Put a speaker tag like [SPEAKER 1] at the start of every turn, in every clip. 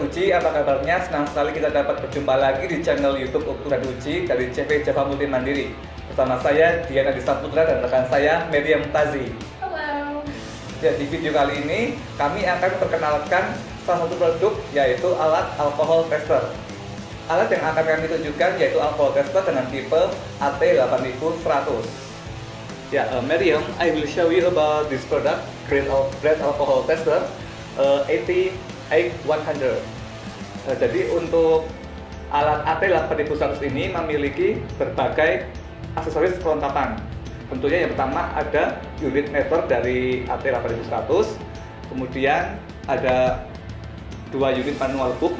[SPEAKER 1] Uci, apa kabarnya? Senang sekali kita dapat berjumpa lagi di channel YouTube Ukuran Uci dari CV Java Multi Mandiri. Bersama saya Dian Adi Saputra dan rekan saya Meriam Tazi.
[SPEAKER 2] Halo.
[SPEAKER 1] Ya, di video kali ini kami akan memperkenalkan salah satu produk, yaitu alat alcohol tester. Alat yang akan kami tunjukkan yaitu alcohol tester dengan tipe AT8100. Ya, Meriam, I will show you about this product, grade alcohol tester AT8100. Jadi untuk alat AT8100 ini memiliki berbagai aksesoris kelengkapan. Tentunya yang pertama ada unit meter dari AT8100, kemudian ada dua unit manual book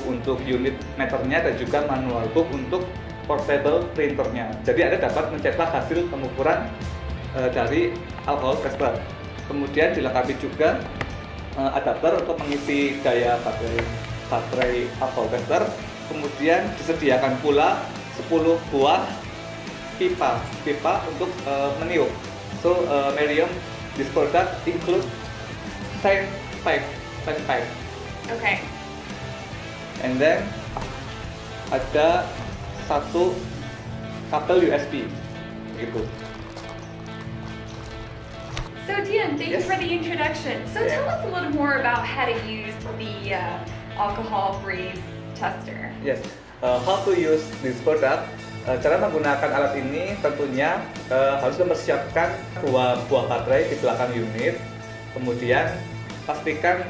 [SPEAKER 1] untuk unit meternya dan juga manual book untuk portable printernya. Jadi Anda dapat mencetak hasil pengukuran dari alcohol tester. Kemudian dilengkapi juga adapter untuk mengisi daya baterai alcohol tester. Kemudian disediakan pula 10 buah pipa untuk meniup. So Meriam, this product include 10 pipe.
[SPEAKER 2] Okay.
[SPEAKER 1] And then ada satu kabel USB gitu.
[SPEAKER 2] So Dian, thank you
[SPEAKER 1] Yes.
[SPEAKER 2] for the introduction. So
[SPEAKER 1] Yeah.
[SPEAKER 2] tell us a little more about how to use the alcohol-free tester.
[SPEAKER 1] Yes, how to use this product. Cara menggunakan alat ini tentunya harus mempersiapkan dua buah baterai di belakang unit. Kemudian pastikan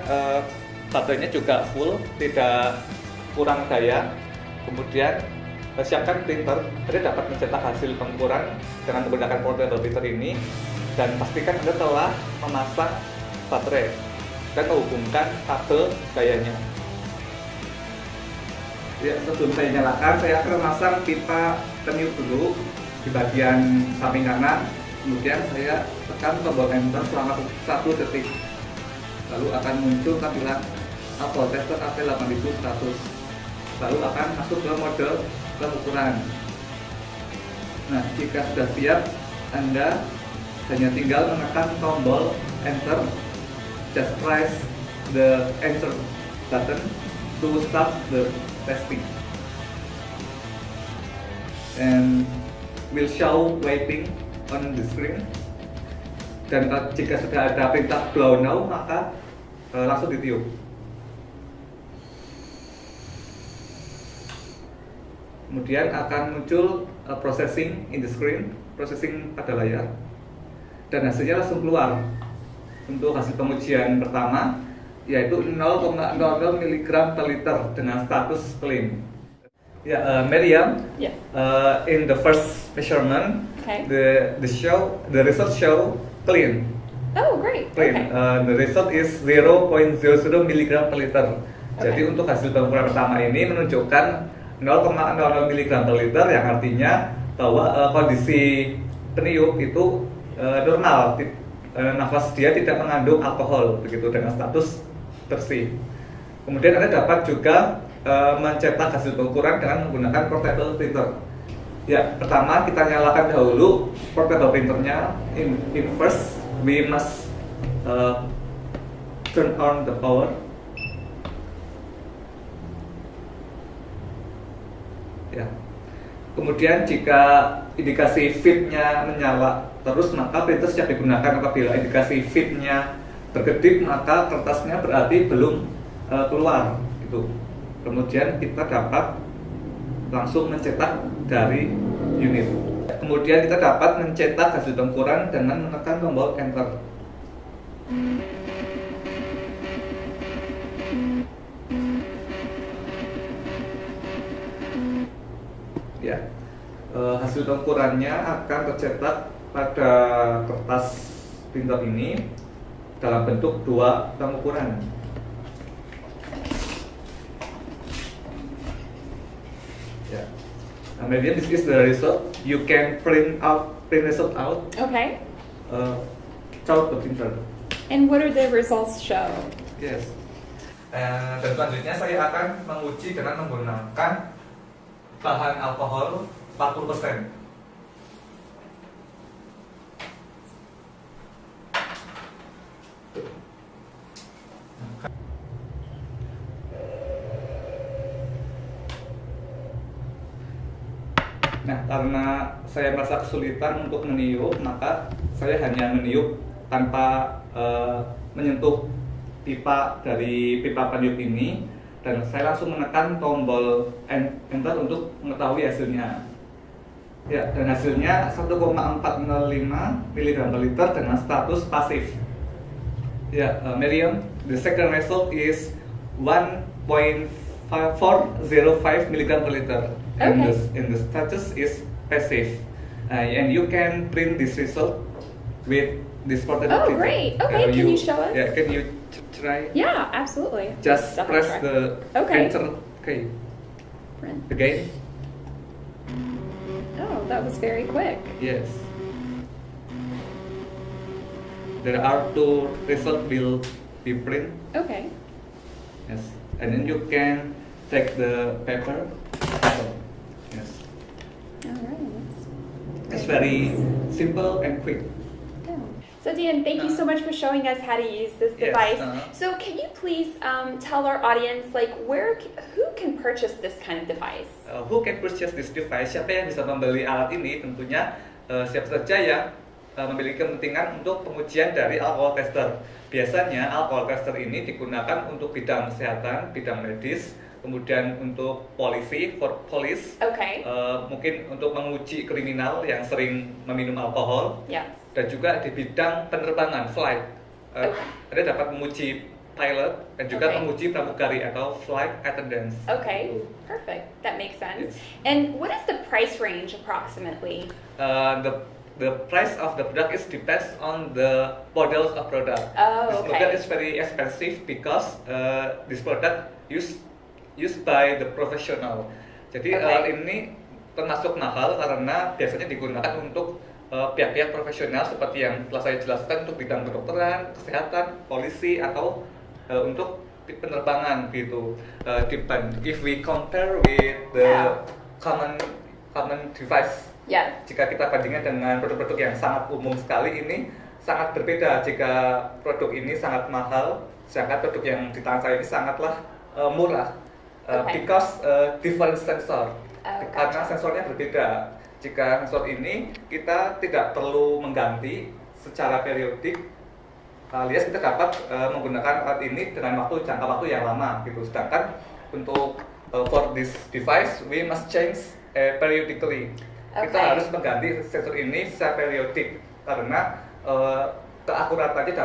[SPEAKER 1] baterainya juga full, tidak kurang daya. Kemudian siapkan printer, Anda dapat mencetak hasil pengukuran dengan menggunakan portable printer ini. Dan pastikan Anda telah memasang baterai dan menghubungkan kabel dayanya. Ya, sebelum saya nyalakan, saya akan memasang pipa peniup dulu di bagian samping kanan. Kemudian saya tekan tombol enter selama 1 detik. Lalu akan muncul tampilan alcohol tester AT8100. Lalu akan masuk ke mode pengukuran. Nah, jika sudah siap, Anda hanya tinggal menekan tombol enter. Just press the enter button to start the testing, and will show waiting on the screen. Dan jika sudah ada perintah blow now, maka langsung ditiup. Kemudian akan muncul processing in the screen, processing pada layar, dan hasilnya langsung keluar. Untuk hasil pengujian pertama yaitu 0,00 mg per liter dengan status clean. Ya, Meriam.
[SPEAKER 2] Yeah.
[SPEAKER 1] In the first measurement,
[SPEAKER 2] Okay.
[SPEAKER 1] the result show clean.
[SPEAKER 2] Oh, great.
[SPEAKER 1] Clean.
[SPEAKER 2] Okay.
[SPEAKER 1] The result is 0,00 mg per liter. Jadi untuk hasil pengukuran pertama ini menunjukkan 0,00 mg per liter, yang artinya bahwa kondisi peniup itu normal. Nafas dia tidak mengandung alkohol begitu, dengan status bersih. Kemudian Anda dapat juga mencetak hasil pengukuran dengan menggunakan portable printer. Ya, pertama kita nyalakan dahulu portable printernya. In first we must turn on the power. Ya. Kemudian jika indikasi feed-nya menyala terus, maka printer siap digunakan. Apabila indikasi feed-nya berkedip, maka kertasnya berarti belum keluar gitu. Kemudian kita dapat langsung mencetak dari unit. Kemudian kita dapat mencetak hasil pengukuran dengan menekan tombol enter. Ya, hasil pengukurannya akan tercetak pada kertas printer ini dalam bentuk dua pengukuran. Ya, kemudian this is the result. You can print result out.
[SPEAKER 2] Okay.
[SPEAKER 1] Through the printer.
[SPEAKER 2] And what are the results show?
[SPEAKER 1] Yes. Dan selanjutnya saya akan menguji dengan menggunakan bahan alkohol 40%. Nah, karena saya merasa kesulitan untuk meniup, maka saya hanya meniup tanpa menyentuh pipa dari pipa peniup ini, dan saya langsung menekan tombol enter untuk mengetahui hasilnya. Ya, dan hasilnya 1,405 mg per liter dengan status pasif. Ya, Miriam, the second result is 1.405 mg per liter, and the status is passive. And you can print this result with this portable printer.
[SPEAKER 3] Great. Okay, can you show us?
[SPEAKER 1] Yeah, can you try?
[SPEAKER 3] Yeah, absolutely.
[SPEAKER 1] Just
[SPEAKER 3] Definitely
[SPEAKER 1] press
[SPEAKER 3] try.
[SPEAKER 1] the printer. Okay.
[SPEAKER 3] Print.
[SPEAKER 1] Again.
[SPEAKER 3] Oh, that was very quick.
[SPEAKER 1] Yes. There are two results will be print.
[SPEAKER 3] Okay.
[SPEAKER 1] Yes. And then you can take the paper. Yes.
[SPEAKER 3] All right.
[SPEAKER 1] It's very simple and quick.
[SPEAKER 3] So Dan, thank you so much for showing us how to use this
[SPEAKER 1] Yes,
[SPEAKER 3] device.
[SPEAKER 1] uh-huh.
[SPEAKER 3] So can you please tell our audience like who can purchase this kind of device?
[SPEAKER 1] Who can purchase this device? Siapa yang bisa membeli alat ini? Tentunya siapa saja yang memiliki kepentingan untuk pengujian dari alcohol tester. Biasanya alcohol tester ini digunakan untuk bidang kesehatan, bidang medis, kemudian untuk polisi, for police,
[SPEAKER 3] Okay.
[SPEAKER 1] mungkin untuk menguji kriminal yang sering meminum alkohol,
[SPEAKER 3] Yes.
[SPEAKER 1] dan juga di bidang penerbangan, flight. Anda dapat menguji pilot dan juga
[SPEAKER 3] Okay.
[SPEAKER 1] menguji pramugari atau flight attendants.
[SPEAKER 3] Okay. Perfect. That makes sense.
[SPEAKER 1] Yes.
[SPEAKER 3] And what is the price range approximately?
[SPEAKER 1] The price of the product is depends on the models of product.
[SPEAKER 3] Oh,
[SPEAKER 1] This
[SPEAKER 3] okay.
[SPEAKER 1] product is very expensive because this product used by the professional. Jadi
[SPEAKER 3] Okay.
[SPEAKER 1] alat ini termasuk mahal karena biasanya digunakan untuk pihak-pihak profesional seperti yang telah saya jelaskan untuk bidang kedokteran, kesehatan, polisi, atau untuk penerbangan gitu. If we compare with the common device.
[SPEAKER 3] Yes.
[SPEAKER 1] Jika kita bandingkan dengan produk-produk yang sangat umum sekali, ini sangat berbeda. Jika produk ini sangat mahal, sedangkan produk yang di tangan saya ini sangatlah murah.
[SPEAKER 3] Okay.
[SPEAKER 1] Because different sensor, karena
[SPEAKER 3] gotcha.
[SPEAKER 1] sensornya berbeda. Jika sensor ini kita tidak perlu mengganti secara periodik, alias kita dapat menggunakan alat ini dengan jangka waktu yang lama gitu. Sedangkan untuk for this device we must change periodically. Kita
[SPEAKER 3] Okay.
[SPEAKER 1] harus mengganti sensor ini secara periodik karena keakuratannya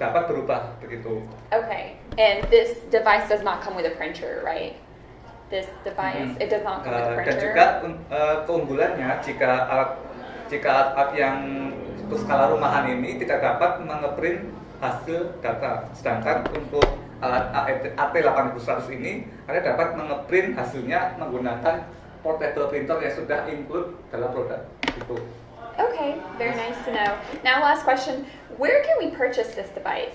[SPEAKER 1] dapat berubah begitu.
[SPEAKER 3] Okay. And this device does not come with a printer, right? This device, it does not come with a
[SPEAKER 1] Dan
[SPEAKER 3] printer.
[SPEAKER 1] juga keunggulannya jika alat yang untuk skala rumahan ini tidak dapat mengeprint hasil data, sedangkan untuk alat AT8100 ini Anda dapat mengeprint hasilnya menggunakan portable printer yang sudah include dalam produk itu.
[SPEAKER 3] Okay, very nice to know. Now last question, where can we purchase this device?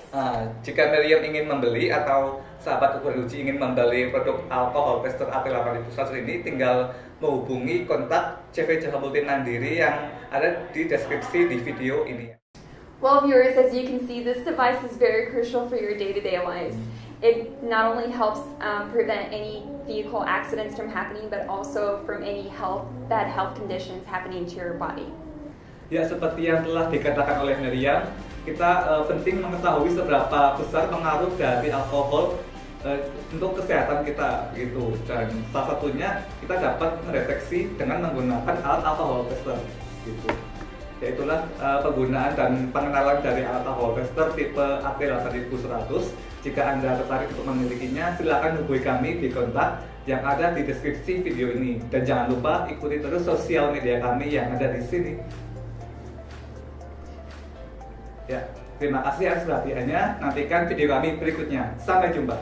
[SPEAKER 1] Jika Miriam ingin membeli atau sahabat ukuran uji ingin membeli produk alcohol tester AT8100 ini, tinggal menghubungi kontak CV Jaha Multi Mandiri yang ada di deskripsi di video ini.
[SPEAKER 3] Well, viewers, as you can see, this device is very crucial for your day-to-day lives. It not only helps prevent any vehicle accidents from happening, but also from any bad health conditions happening to your body.
[SPEAKER 1] Ya, seperti yang telah dikatakan oleh Miriam, kita penting mengetahui seberapa besar pengaruh dari alkohol untuk kesehatan kita gitu. Dan salah satunya kita dapat mendeteksi dengan menggunakan alat alkohol tester gitu. Yaitulah penggunaan dan pengenalan dari alat alkohol tester tipe AT8100. Jika Anda tertarik untuk memilikinya, silakan hubungi kami di kontak yang ada di deskripsi video ini. Dan jangan lupa ikuti terus sosial media kami yang ada di sini. Ya, terima kasih atas perhatiannya. Nantikan video kami berikutnya. Sampai jumpa.